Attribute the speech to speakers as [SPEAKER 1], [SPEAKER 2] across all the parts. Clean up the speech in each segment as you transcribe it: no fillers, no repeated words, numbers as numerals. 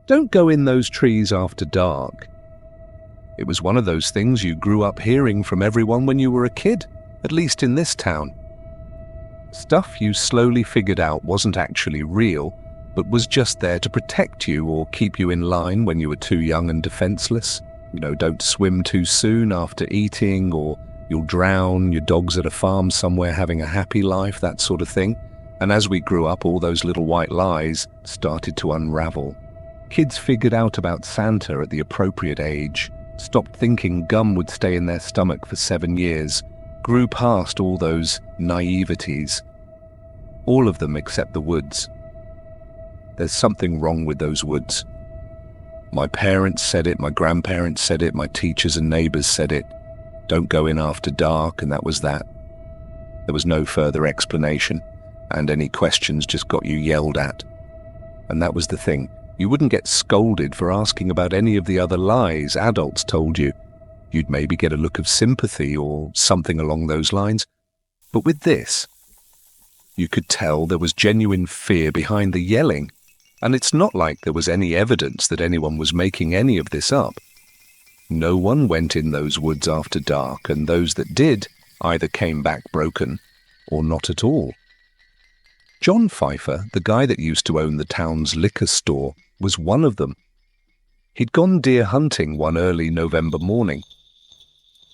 [SPEAKER 1] Don't go in those trees after dark. It was one of those things you grew up hearing from everyone when you were a kid, at least in this town. Stuff you slowly figured out wasn't actually real, but was just there to protect you or keep you in line when you were too young and defenseless. Don't swim too soon after eating, or you'll drown, your dog's at a farm somewhere having a happy life, that sort of thing. And as we grew up, all those little white lies started to unravel. Kids figured out about Santa at the appropriate age, stopped thinking gum would stay in their stomach for 7 years, grew past all those naiveties. All of them except the woods. There's something wrong with those woods. My parents said it, my grandparents said it, my teachers and neighbors said it. Don't go in after dark, and that was that. There was no further explanation, and any questions just got you yelled at. And that was the thing. You wouldn't get scolded for asking about any of the other lies adults told you. You'd maybe get a look of sympathy or something along those lines. But with this, you could tell there was genuine fear behind the yelling. And it's not like there was any evidence that anyone was making any of this up. No one went in those woods after dark, and those that did either came back broken or not at all. John Pfeiffer, the guy that used to own the town's liquor store, was one of them. He'd gone deer hunting one early November morning.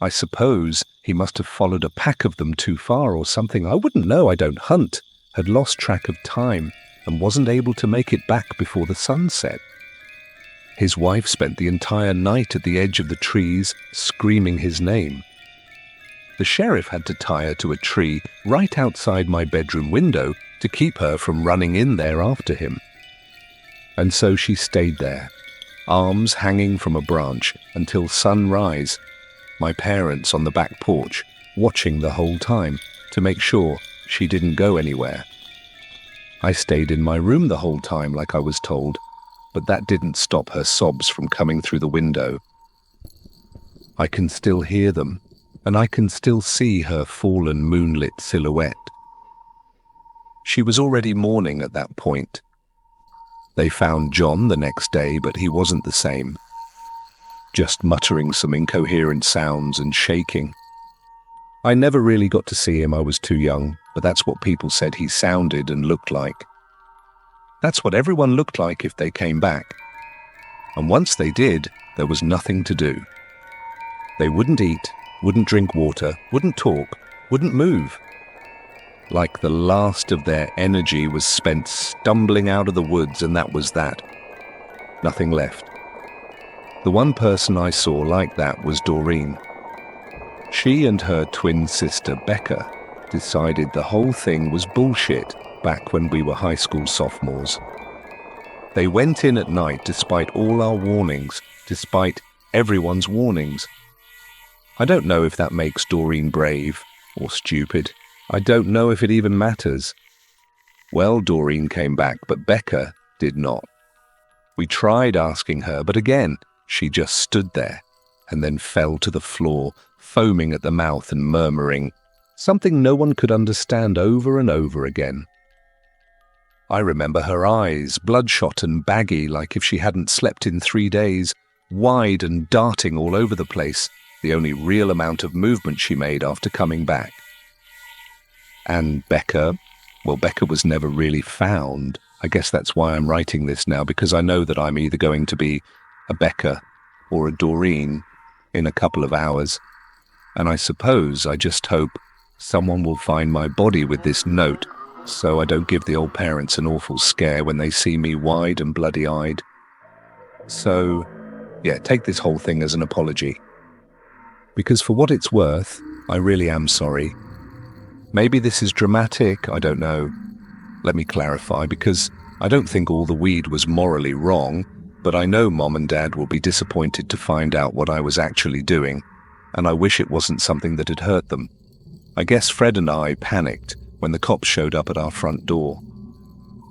[SPEAKER 1] I suppose he must have followed a pack of them too far or something. I wouldn't know, I don't hunt, had lost track of time, and wasn't able to make it back before the sun set. His wife spent the entire night at the edge of the trees, screaming his name. The sheriff had to tie her to a tree right outside my bedroom window to keep her from running in there after him. And so she stayed there, arms hanging from a branch, until sunrise, my parents on the back porch, watching the whole time to make sure she didn't go anywhere. I stayed in my room the whole time like I was told, but that didn't stop her sobs from coming through the window. I can still hear them, and I can still see her fallen moonlit silhouette. She was already mourning at that point. They found John the next day, but he wasn't the same. Just muttering some incoherent sounds and shaking. I never really got to see him, I was too young, but that's what people said he sounded and looked like. That's what everyone looked like if they came back. And once they did, there was nothing to do. They wouldn't eat, wouldn't drink water, wouldn't talk, wouldn't move. Like the last of their energy was spent stumbling out of the woods, and that was that. Nothing left. The one person I saw like that was Doreen. She and her twin sister, Becca, decided the whole thing was bullshit back when we were high school sophomores. They went in at night despite all our warnings, despite everyone's warnings. I don't know if that makes Doreen brave or stupid. I don't know if it even matters. Well, Doreen came back, but Becca did not. We tried asking her, but again, she just stood there and then fell to the floor, foaming at the mouth and murmuring something no one could understand over and over again. I remember her eyes, bloodshot and baggy like if she hadn't slept in 3 days, wide and darting all over the place, the only real amount of movement she made after coming back. And Becca, well, Becca was never really found. I guess that's why I'm writing this now, because I know that I'm either going to be a Becca or a Doreen in a couple of hours. And I suppose I just hope someone will find my body with this note, so I don't give the old parents an awful scare when they see me wide and bloody-eyed. So, yeah, take this whole thing as an apology. Because for what it's worth, I really am sorry. Maybe this is dramatic, I don't know. Let me clarify, because I don't think all the weed was morally wrong, but I know Mom and Dad will be disappointed to find out what I was actually doing, and I wish it wasn't something that had hurt them. I guess Fred and I panicked when the cops showed up at our front door,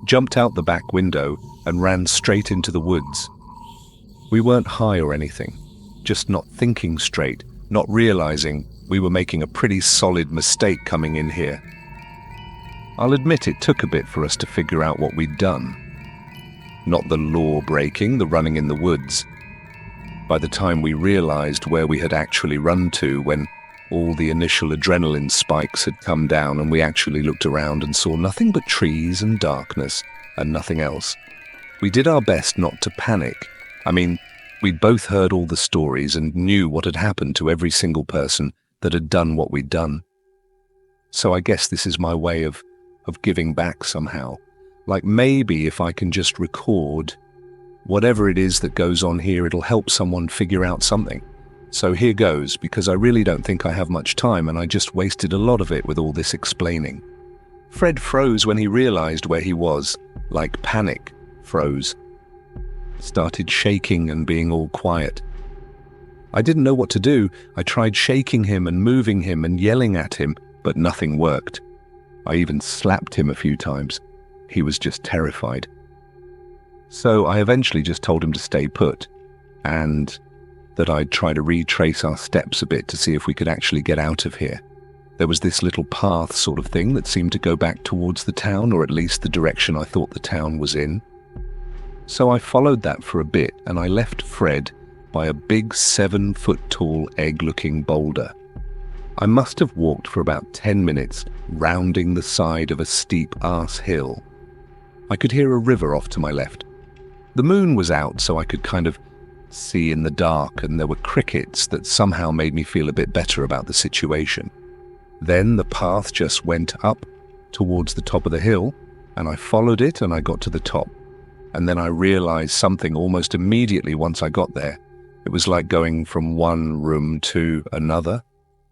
[SPEAKER 1] jumped out the back window and ran straight into the woods. We weren't high or anything, just not thinking straight, not realizing we were making a pretty solid mistake coming in here. I'll admit it took a bit for us to figure out what we'd done. not the law-breaking, the running in the woods. By the time we realized where we had actually run to, when all the initial adrenaline spikes had come down and we actually looked around and saw nothing but trees and darkness and nothing else. We did our best not to panic. I mean, we'd both heard all the stories and knew what had happened to every single person that had done what we'd done. So I guess this is my way of giving back somehow. Like maybe if I can just record whatever it is that goes on here, it'll help someone figure out something. So here goes, because I really don't think I have much time and I just wasted a lot of it with all this explaining. Fred froze when he realized where he was, like panic froze. Started shaking and being all quiet. I didn't know what to do. I tried shaking him and moving him and yelling at him, but nothing worked. I even slapped him a few times. He was just terrified. So I eventually just told him to stay put, and that I'd try to retrace our steps a bit to see if we could actually get out of here. There was this little path sort of thing that seemed to go back towards the town, or at least the direction I thought the town was in. So I followed that for a bit, and I left Fred by a big 7-foot-tall egg-looking boulder. I must have walked for about 10 minutes, rounding the side of a steep ass hill. I could hear a river off to my left. The moon was out, so I could kind of see in the dark, and there were crickets that somehow made me feel a bit better about the situation. Then the path just went up towards the top of the hill, and I followed it and I got to the top. And then I realized something almost immediately once I got there. It was like going from one room to another.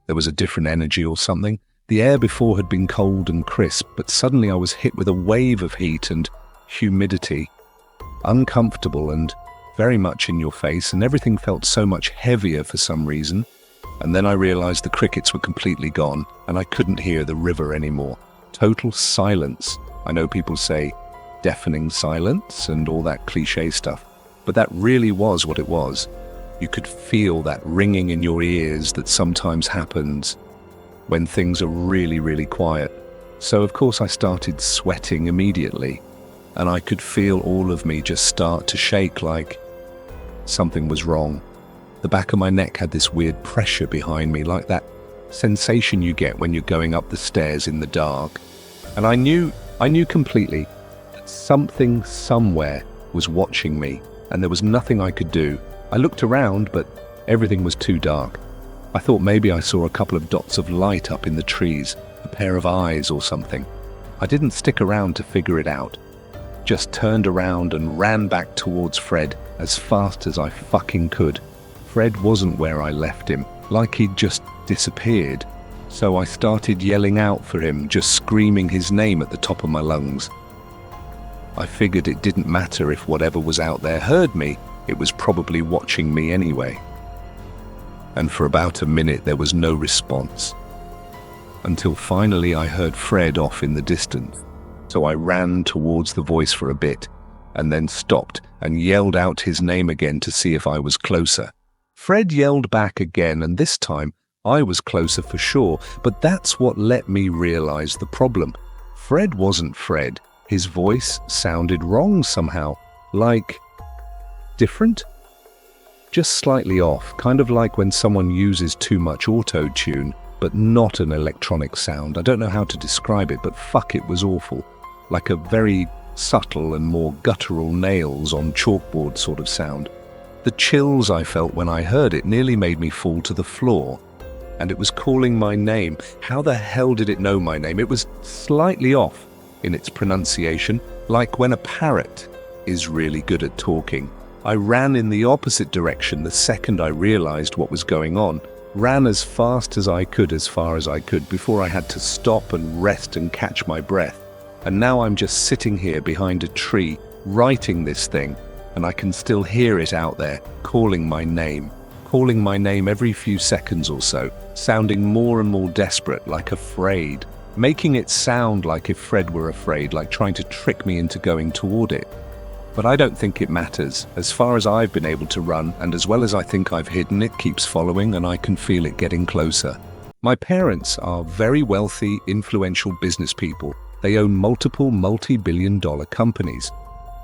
[SPEAKER 1] There was a different energy or something. The air before had been cold and crisp, but suddenly I was hit with a wave of heat and humidity. Uncomfortable and very much in your face, and everything felt so much heavier for some reason. And then I realized the crickets were completely gone, and I couldn't hear the river anymore. Total silence. I know people say deafening silence and all that cliche stuff, but that really was what it was. You could feel that ringing in your ears that sometimes happens when things are really, really quiet. So of course I started sweating immediately, and I could feel all of me just start to shake like something was wrong. The back of my neck had this weird pressure behind me, like that sensation you get when you're going up the stairs in the dark. And I knew completely that something somewhere was watching me, and there was nothing I could do. I looked around, but everything was too dark. I thought maybe I saw a couple of dots of light up in the trees, a pair of eyes or something. I didn't stick around to figure it out. Just turned around and ran back towards Fred as fast as I fucking could. Fred wasn't where I left him, like he'd just disappeared. So I started yelling out for him, just screaming his name at the top of my lungs. I figured it didn't matter if whatever was out there heard me. It was probably watching me anyway. And for about a minute there was no response, until finally I heard Fred off in the distance. So I ran towards the voice for a bit, and then stopped and yelled out his name again to see if I was closer. Fred yelled back again, and this time I was closer for sure, but that's what let me realize the problem. Fred wasn't Fred. His voice sounded wrong somehow, like different? Just slightly off, kind of like when someone uses too much auto-tune, but not an electronic sound. I don't know how to describe it, but fuck, it was awful. Like a very subtle and more guttural nails on chalkboard sort of sound. The chills I felt when I heard it nearly made me fall to the floor. And it was calling my name. How the hell did it know my name? It was slightly off in its pronunciation, like when a parrot is really good at talking. I ran in the opposite direction the second I realized what was going on. Ran as fast as I could, as far as I could, before I had to stop and rest and catch my breath. And now I'm just sitting here behind a tree, writing this thing, and I can still hear it out there, calling my name every few seconds or so, sounding more and more desperate, like afraid, making it sound like if Fred were afraid, like trying to trick me into going toward it. But I don't think it matters. As far as I've been able to run, and as well as I think I've hidden, it keeps following, and I can feel it getting closer. My parents are very wealthy, influential business people. They own multiple multi-billion-dollar companies.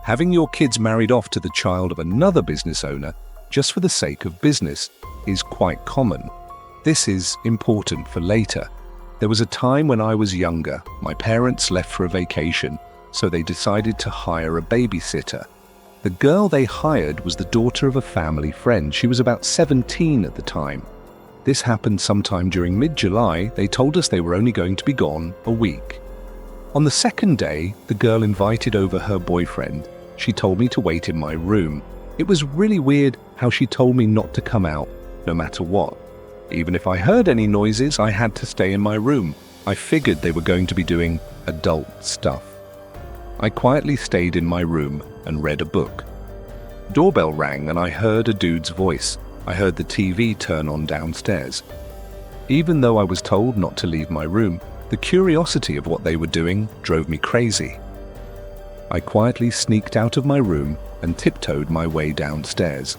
[SPEAKER 1] Having your kids married off to the child of another business owner just for the sake of business is quite common. This is important for later. There was a time when I was younger. My parents left for a vacation, so they decided to hire a babysitter. The girl they hired was the daughter of a family friend. She was about 17 at the time. This happened sometime during mid-July. They told us they were only going to be gone a week. On the second day, the girl invited over her boyfriend. She told me to wait in my room. It was really weird how she told me not to come out, no matter what. Even if I heard any noises, I had to stay in my room. I figured they were going to be doing adult stuff. I quietly stayed in my room and read a book. Doorbell rang and I heard a dude's voice. I heard the TV turn on downstairs. Even though I was told not to leave my room, the curiosity of what they were doing drove me crazy. I quietly sneaked out of my room and tiptoed my way downstairs.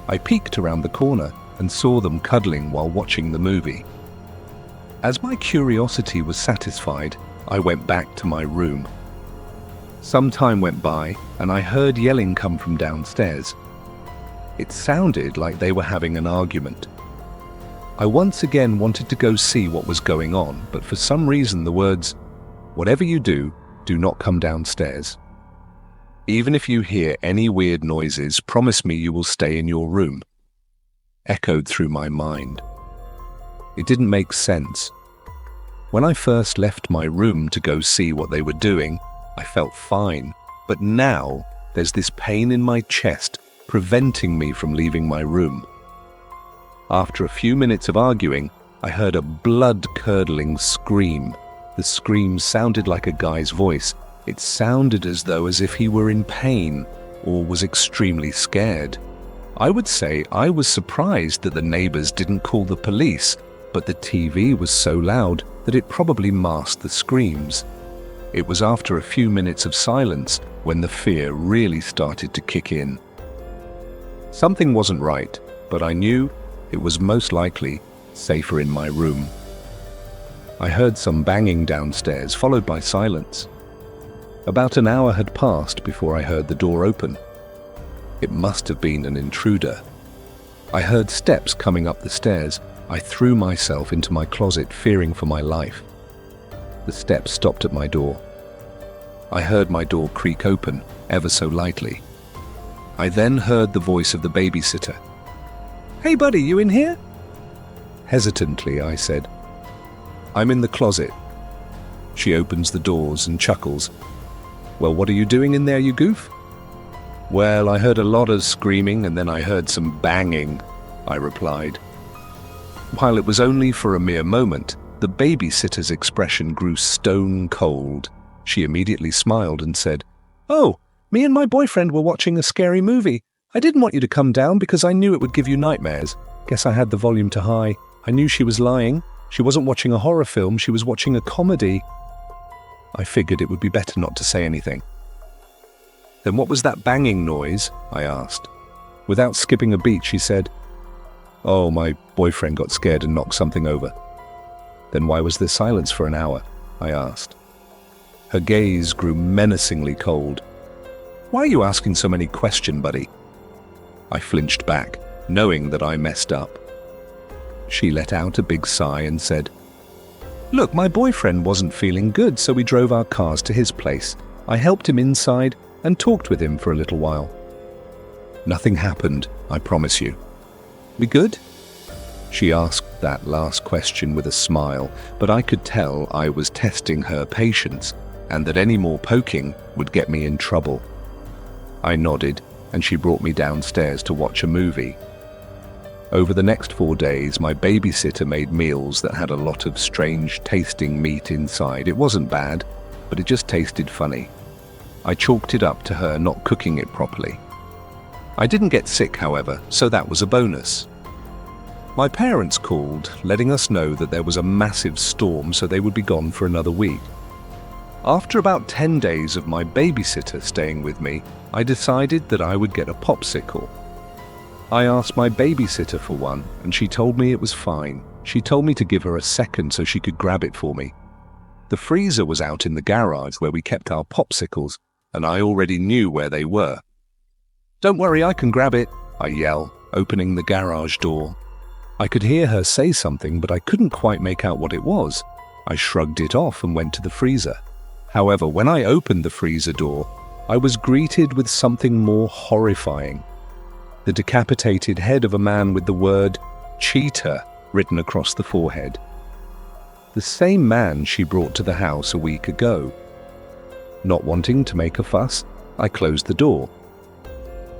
[SPEAKER 1] I peeked around the corner and saw them cuddling while watching the movie. As my curiosity was satisfied, I went back to my room. Some time went by and I heard yelling come from downstairs. It sounded like they were having an argument. I once again wanted to go see what was going on, but for some reason the words, "Whatever you do not come downstairs. Even if you hear any weird noises, promise me you will stay in your room," echoed through my mind. It didn't make sense. When I first left my room to go see what they were doing, I felt fine, but now there's this pain in my chest preventing me from leaving my room. After a few minutes of arguing, I heard a blood-curdling scream. The scream sounded like a guy's voice. It sounded as if he were in pain or was extremely scared. I would say I was surprised that the neighbors didn't call the police, but the TV was so loud that it probably masked the screams. It was after a few minutes of silence when the fear really started to kick in. Something wasn't right, but I knew it was most likely safer in my room. I heard some banging downstairs, followed by silence. About an hour had passed before I heard the door open. It must have been an intruder. I heard steps coming up the stairs. I threw myself into my closet, fearing for my life. The steps stopped at my door. I heard my door creak open, ever so lightly. I then heard the voice of the babysitter. "Hey buddy, you in here?" Hesitantly, I said, "I'm in the closet." She opens the doors and chuckles. "Well, what are you doing in there, you goof?" "Well, I heard a lot of screaming and then I heard some banging," I replied. While it was only for a mere moment, the babysitter's expression grew stone cold. She immediately smiled and said, "Oh, me and my boyfriend were watching a scary movie. I didn't want you to come down because I knew it would give you nightmares. Guess I had the volume too high. I knew she was lying. She wasn't watching a horror film, she was watching a comedy." I figured it would be better not to say anything. "Then what was that banging noise?" I asked. Without skipping a beat, she said, "Oh, my boyfriend got scared and knocked something over." "Then why was there silence for an hour?" I asked. Her gaze grew menacingly cold. "Why are you asking so many questions, buddy?" I flinched back, knowing that I messed up. She let out a big sigh and said, "Look, my boyfriend wasn't feeling good, so we drove our cars to his place. I helped him inside and talked with him for a little while. Nothing happened, I promise you. We good?" She asked that last question with a smile, but I could tell I was testing her patience and that any more poking would get me in trouble. I nodded, and she brought me downstairs to watch a movie. Over the next 4 days, my babysitter made meals that had a lot of strange tasting meat inside. It wasn't bad, but it just tasted funny. I chalked it up to her not cooking it properly. I didn't get sick, however, so that was a bonus. My parents called, letting us know that there was a massive storm, so they would be gone for another week. After about 10 days of my babysitter staying with me, I decided that I would get a popsicle. I asked my babysitter for one, and she told me it was fine. She told me to give her a second so she could grab it for me. The freezer was out in the garage where we kept our popsicles, and I already knew where they were. "Don't worry, I can grab it," I yell, opening the garage door. I could hear her say something, but I couldn't quite make out what it was. I shrugged it off and went to the freezer. However, when I opened the freezer door, I was greeted with something more horrifying. The decapitated head of a man with the word cheater written across the forehead. The same man she brought to the house a week ago. Not wanting to make a fuss, I closed the door.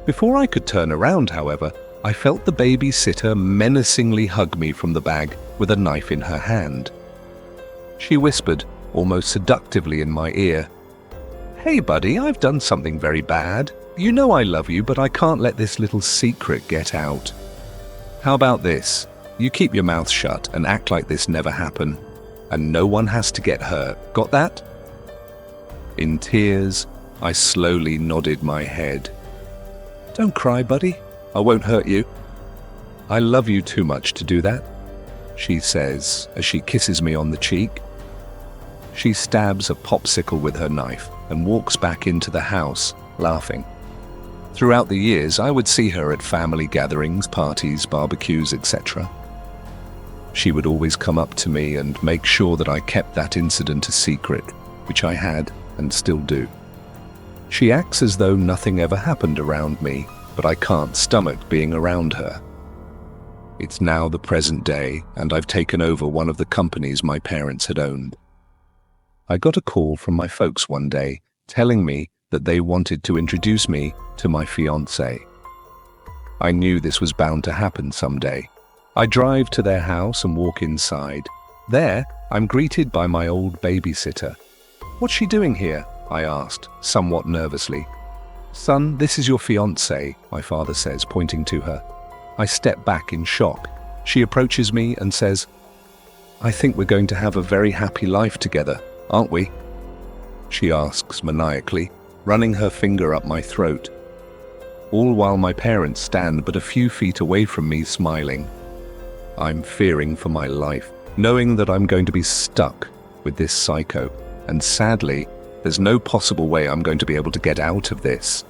[SPEAKER 1] Before I could turn around, however, I felt the babysitter menacingly hug me from the bag with a knife in her hand. She whispered, almost seductively in my ear, "Hey buddy, I've done something very bad. You know I love you, but I can't let this little secret get out. How about this? You keep your mouth shut and act like this never happened, and no one has to get hurt. Got that?" In tears, I slowly nodded my head. "Don't cry, buddy. I won't hurt you. I love you too much to do that," she says as she kisses me on the cheek. She stabs a popsicle with her knife and walks back into the house, laughing. Throughout the years, I would see her at family gatherings, parties, barbecues, etc. She would always come up to me and make sure that I kept that incident a secret, which I had and still do. She acts as though nothing ever happened around me, but I can't stomach being around her. It's now the present day, and I've taken over one of the companies my parents had owned. I got a call from my folks one day telling me that they wanted to introduce me to my fiancé. I knew this was bound to happen someday. I drive to their house and walk inside. There, I'm greeted by my old babysitter. "What's she doing here?" I asked, somewhat nervously. "Son, this is your fiancé," my father says, pointing to her. I step back in shock. She approaches me and says, "I think we're going to have a very happy life together, aren't we?" She asks maniacally, running her finger up my throat. All while my parents stand but a few feet away from me, smiling. I'm fearing for my life, knowing that I'm going to be stuck with this psycho, and sadly, there's no possible way I'm going to be able to get out of this.